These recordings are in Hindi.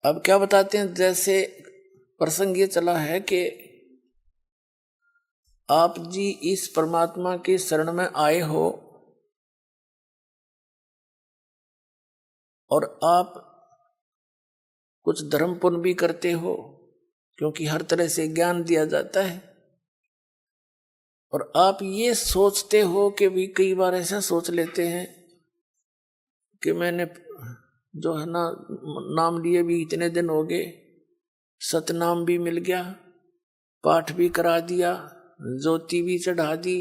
अब क्या बताते हैं, जैसे प्रसंग ये चला है कि आप जी इस परमात्मा के शरण में आए हो और आप कुछ धर्म पुण्य भी करते हो, क्योंकि हर तरह से ज्ञान दिया जाता है। और आप ये सोचते हो कि भी कई बार ऐसा सोच लेते हैं कि मैंने जो है ना नाम लिए भी इतने दिन हो गए, सतनाम भी मिल गया, पाठ भी करा दिया, ज्योति भी चढ़ा दी,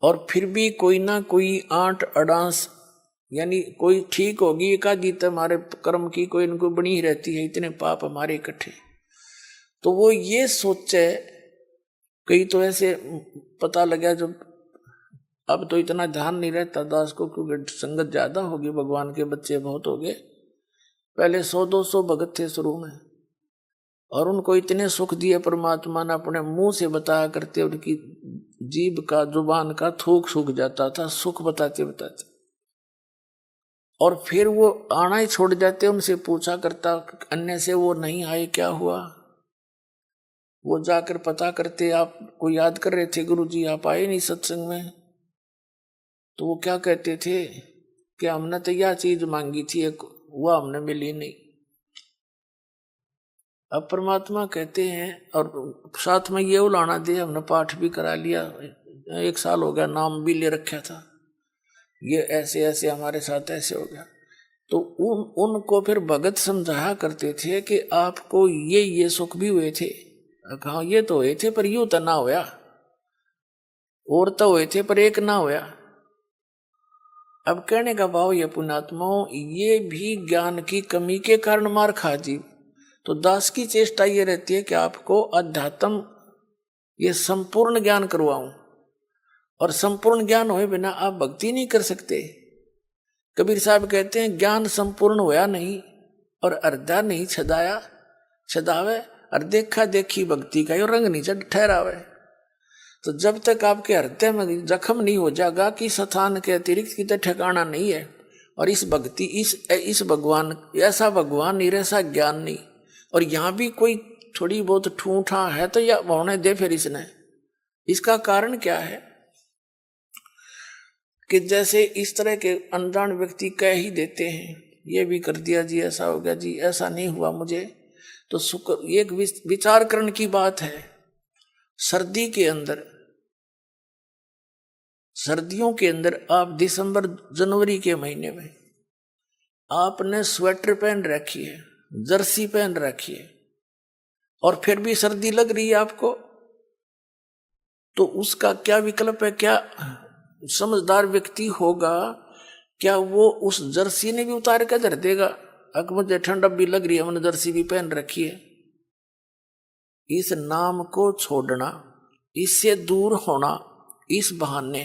और फिर भी कोई ना कोई आंट अडांस, यानी कोई ठीक होगी एकाधित हमारे कर्म की कोई इनको बनी ही रहती है, इतने पाप हमारे इकट्ठे। तो वो ये सोचे, कई तो ऐसे पता लगा जो अब तो इतना ध्यान नहीं रहता दास को, क्योंकि संगत ज्यादा होगी, भगवान के बच्चे बहुत हो गए। पहले 100-200 भगत थे शुरू में, और उनको इतने सुख दिए परमात्मा ने, अपने मुंह से बताया करते, उनकी जीभ का जुबान का थूक सूख जाता था सुख बताते बताते। और फिर वो आना ही छोड़ जाते, उनसे पूछा करता अन्य से वो नहीं आए क्या हुआ। वो जाकर पता करते, आपको याद कर रहे थे गुरु जी, आप आए नहीं सत्संग में। तो वो क्या कहते थे कि हमने तो यह चीज मांगी थी एक, वह हमने मिली नहीं। अब परमात्मा कहते हैं, और साथ में ये उलाना दे, हमने पाठ भी करा लिया, 1 साल हो गया, नाम भी ले रखा था, ये ऐसे ऐसे हमारे साथ ऐसे हो गया। तो उनको फिर भगत समझाया करते थे कि आपको ये सुख भी हुए थे। कहा ये तो हुए थे, पर यूं तो ना होया, और तो हुए थे पर एक ना होया। अब कहने का भाव ये पुण्यात्माओं, ये भी ज्ञान की कमी के कारण मार खा जी। तो दास की चेष्टा ये रहती है कि आपको अध्यात्म ये संपूर्ण ज्ञान करवाऊं, और संपूर्ण ज्ञान होए बिना आप भक्ति नहीं कर सकते। कबीर साहब कहते हैं ज्ञान संपूर्ण होया नहीं, और अर्धा नहीं छदाया छदावे, और देखा देखी भक्ति का यो रंग नहीं चढ़ ठहरावे। तो जब तक आपके हृदय में जख्म नहीं हो जाएगा कि स्थान के अतिरिक्त कितने ठिकाना नहीं है, और इस भक्ति इस भगवान ऐसा भगवान नहीं, ऐसा ज्ञान नहीं, और यहाँ भी कोई थोड़ी बहुत ठूठा है तो यह होने दे फिर इसने। इसका कारण क्या है कि जैसे इस तरह के अनजान व्यक्ति कह ही देते हैं, ये भी कर दिया जी, ऐसा हो गया जी, ऐसा नहीं हुआ मुझे। तो सुख एक विचार करने की बात है। सर्दी के अंदर, सर्दियों के अंदर आप दिसंबर जनवरी के महीने में आपने स्वेटर पहन रखी है, जर्सी पहन रखी है, और फिर भी सर्दी लग रही है आपको, तो उसका क्या विकल्प है? क्या समझदार व्यक्ति होगा, क्या वो उस जर्सी ने भी उतार कर धर देगा? अगर मुझे ठंड भी लग रही है, मैंने जर्सी भी पहन रखी है। इस नाम को छोड़ना, इससे दूर होना, इस बहाने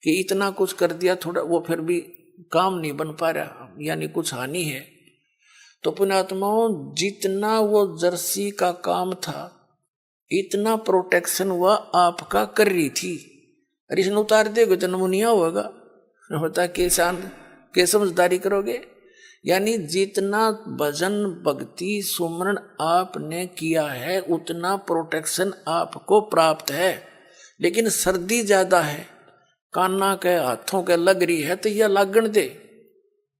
कि इतना कुछ कर दिया थोड़ा, वो फिर भी काम नहीं बन पा रहा, यानी कुछ हानि है। तो पुण्यात्माओं, जितना वो जर्सी का काम था, इतना प्रोटेक्शन वह आपका कर रही थी, अरे इसने उतार देगा तो नमूनिया होगा, होता के शांत के समझदारी करोगे। यानी जितना भजन भक्ति सुमरण आपने किया है, उतना प्रोटेक्शन आपको प्राप्त है। लेकिन सर्दी ज्यादा है, काना के हाथों के लग रही है, तो यह लागण दे,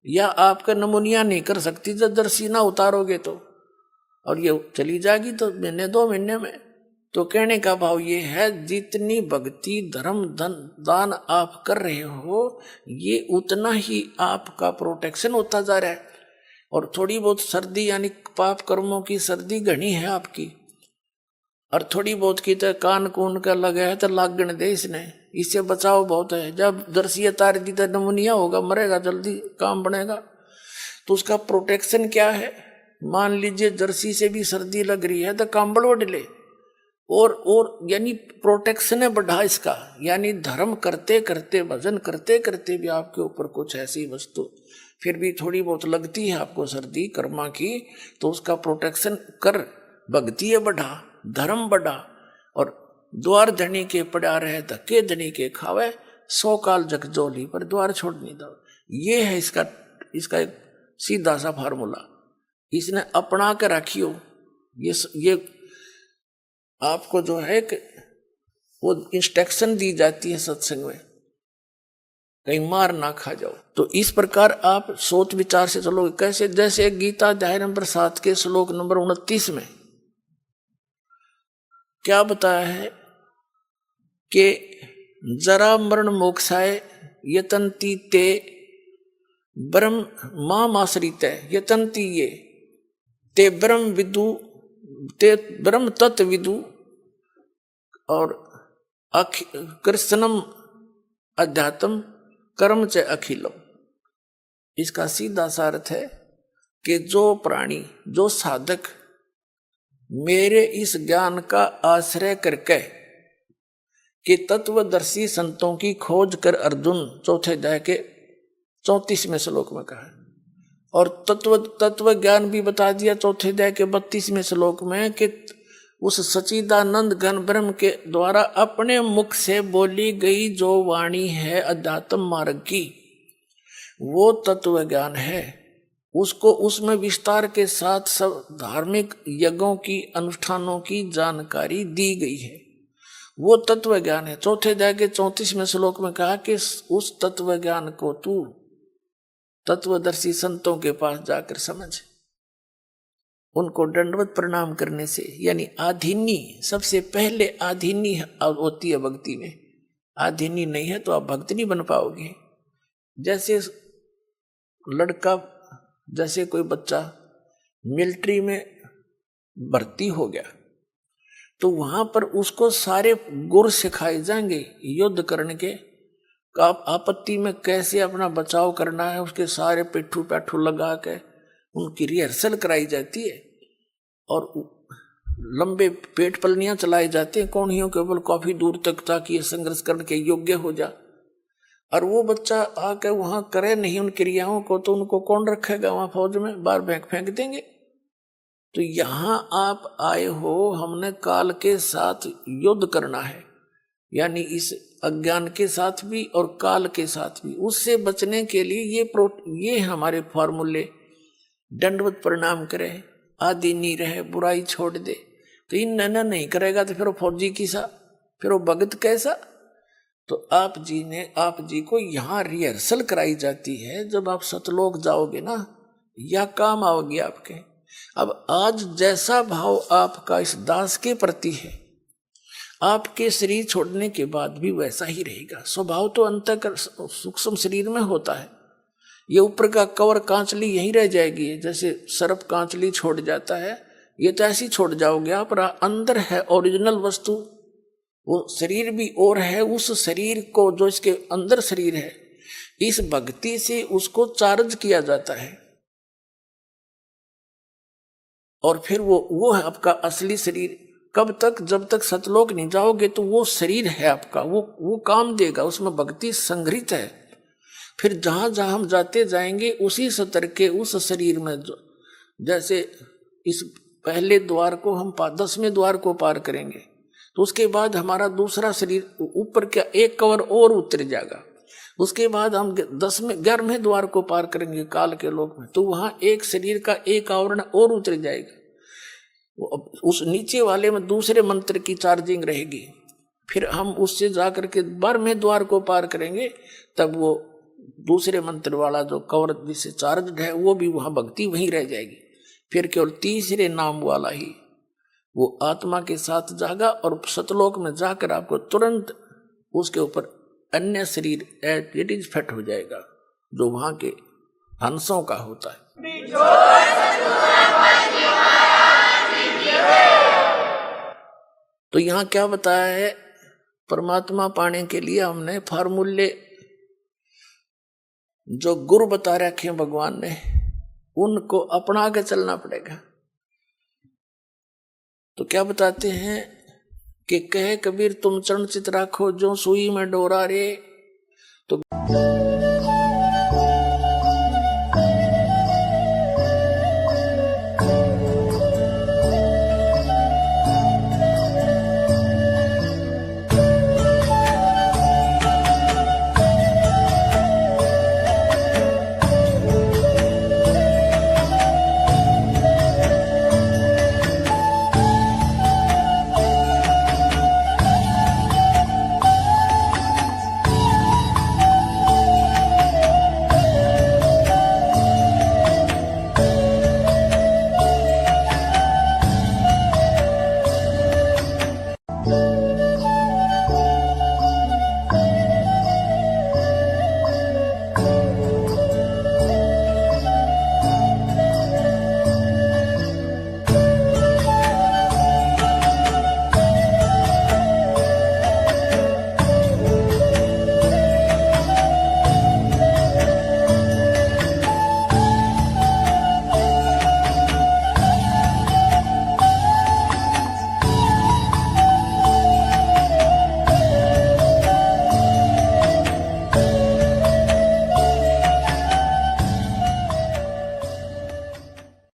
या आपका नमूनिया नहीं कर सकती जब जर्सी ना उतारोगे तो, और ये चली जाएगी तो महीने 2 महीने में। तो कहने का भाव ये है, जितनी भक्ति धर्म धन दान आप कर रहे हो, ये उतना ही आपका प्रोटेक्शन होता जा रहा है। और थोड़ी बहुत सर्दी, यानी पाप कर्मों की सर्दी घनी है आपकी, और थोड़ी बहुत की तो कान कून का लगा है तो लागण दे इसने, इससे बचाव बहुत है। जब दर्शिया तार दी तो नमूनिया होगा, मरेगा जल्दी, काम बनेगा। तो उसका प्रोटेक्शन क्या है? मान लीजिए जर्सी से भी सर्दी लग रही है तो कंबल ओढ़ ले, और यानी प्रोटेक्शन है बढ़ा इसका। यानी धर्म करते करते, भजन करते करते भी आपके ऊपर कुछ ऐसी वस्तु फिर भी थोड़ी बहुत लगती है आपको सर्दी कर्मा की, तो उसका प्रोटेक्शन कर, भक्ति है बढ़ा, धर्म बढ़ा। और द्वार धनी के पड़ा रहे, धक्के धनी के खावे, 100 काल जगजोली पर द्वार छोड़ नहीं दो। ये है इसका एक सीधा सा फार्मूला। इसने अपना के रखियो। ये आपको जो है कि वो इंस्ट्रक्शन दी जाती है सत्संग में, कहीं मार ना खा जाओ। तो इस प्रकार आप सोच विचार से चलोगे। कैसे? जैसे गीता अध्याय नंबर 7 के श्लोक नंबर 29 में क्या बताया है कि जरा मरण मोक्षाय यतन्ति ते ब्रह्म मामाश्रित यतन्ति ये ते ब्रह्म विदु ते ब्रह्म तत्व विदु और कृष्णम अध्यात्म कर्म च अखिलम। इसका सीधा सा अर्थ है कि जो प्राणी, जो साधक मेरे इस ज्ञान का आश्रय करके कि तत्वदर्शी संतों की खोज कर अर्जुन चौथे अध्याय के 34वें श्लोक में कहा, और तत्व ज्ञान भी बता दिया चौथे अध्याय के 32वें श्लोक में कि उस सच्चिदानंद घन ब्रह्म के द्वारा अपने मुख से बोली गई जो वाणी है अध्यात्म मार्ग की, वो तत्व ज्ञान है। उसको उसमें विस्तार के साथ सब धार्मिक यज्ञों की, अनुष्ठानों की जानकारी दी गई है। वो तत्व ज्ञान है। चौथे अध्याय के 34वें श्लोक में कहा कि उस तत्व ज्ञान को तू तत्वदर्शी संतों के पास जाकर समझ। उनको दंडवत प्रणाम करने से, यानी आधीनी, सबसे पहले आधीनी होती है भक्ति में। आधीनी नहीं है तो आप भक्त नहीं बन पाओगे। जैसे लड़का, जैसे कोई बच्चा मिलिट्री में भर्ती हो गया तो वहां पर उसको सारे गुर सिखाए जाएंगे युद्ध करने के, आपत्ति में कैसे अपना बचाव करना है, उसके सारे पिट्ठू पैठू लगा के उनकी रिहर्सल कराई जाती है और लंबे पेट पलनियां चलाई जाती हैं कौड़ियों के ऊपर काफी दूर तक, ताकि संघर्ष करने के योग्य हो जा। और वो बच्चा आके वहां करे नहीं उन क्रियाओं को, तो उनको कौन रखेगा वहां फौज में? बाहर फेंक देंगे। तो यहां आप आए हो, हमने काल के साथ युद्ध करना है, यानी इस अज्ञान के साथ भी और काल के साथ भी। उससे बचने के लिए ये हमारे फॉर्मूले, दंडवत प्रणाम करे, आदि नहीं रहे, बुराई छोड़ दे। तो इन नैना नहीं करेगा तो फिर वो फौजी किसा, फिर वो भगत कैसा? तो आप जी को यहाँ रिहर्सल कराई जाती है। जब आप सतलोक जाओगे ना, या काम आओगे आपके। अब आज जैसा भाव आपका इस दास के प्रति है, आपके शरीर छोड़ने के बाद भी वैसा ही रहेगा। स्वभाव तो अंतः सूक्ष्म शरीर में होता है। ये ऊपर का कवर कांचली यहीं रह जाएगी, जैसे सर्प कांचली छोड़ जाता है, ये तो ऐसी छोड़ जाओगे आप। अंदर है ओरिजिनल वस्तु, वो शरीर भी और है। उस शरीर को, जो इसके अंदर शरीर है, इस भक्ति से उसको चार्ज किया जाता है और फिर वो है आपका असली शरीर। कब तक? जब तक सतलोक नहीं जाओगे तो वो शरीर है आपका, वो काम देगा, उसमें भक्ति संग्रहित है। फिर जहां जहां हम जाते जाएंगे उसी स्तर के उस शरीर में, जैसे इस पहले द्वार को हम 10वें द्वार को पार करेंगे तो उसके बाद हमारा दूसरा शरीर ऊपर का एक कवर और उतर जाएगा। उसके बाद हम 11वें द्वार को पार करेंगे काल के लोक में, तो वहां एक शरीर का एक आवरण और उतर जाएगा। उस नीचे वाले में दूसरे मंत्र की चार्जिंग रहेगी। फिर हम उससे जाकर के 12वें द्वार को पार करेंगे, तब वो दूसरे मंत्र वाला जो कवर जिससे चार्ज है वो भी वहां भक्ति वहीं रह जाएगी। फिर केवल तीसरे नाम वाला ही वो आत्मा के साथ जागा और सतलोक में जाकर आपको तुरंत उसके ऊपर अन्य शरीर एट इट इज फिट हो जाएगा, जो वहां के हंसों का होता है। तो यहाँ क्या बताया है? परमात्मा पाने के लिए हमने फार्मूले जो गुरु बता रखे हैं भगवान ने, उनको अपना के चलना पड़ेगा। तो क्या बताते हैं कि कहे कबीर तुम चरण चित राखो जो सुई में डोरा रे। तो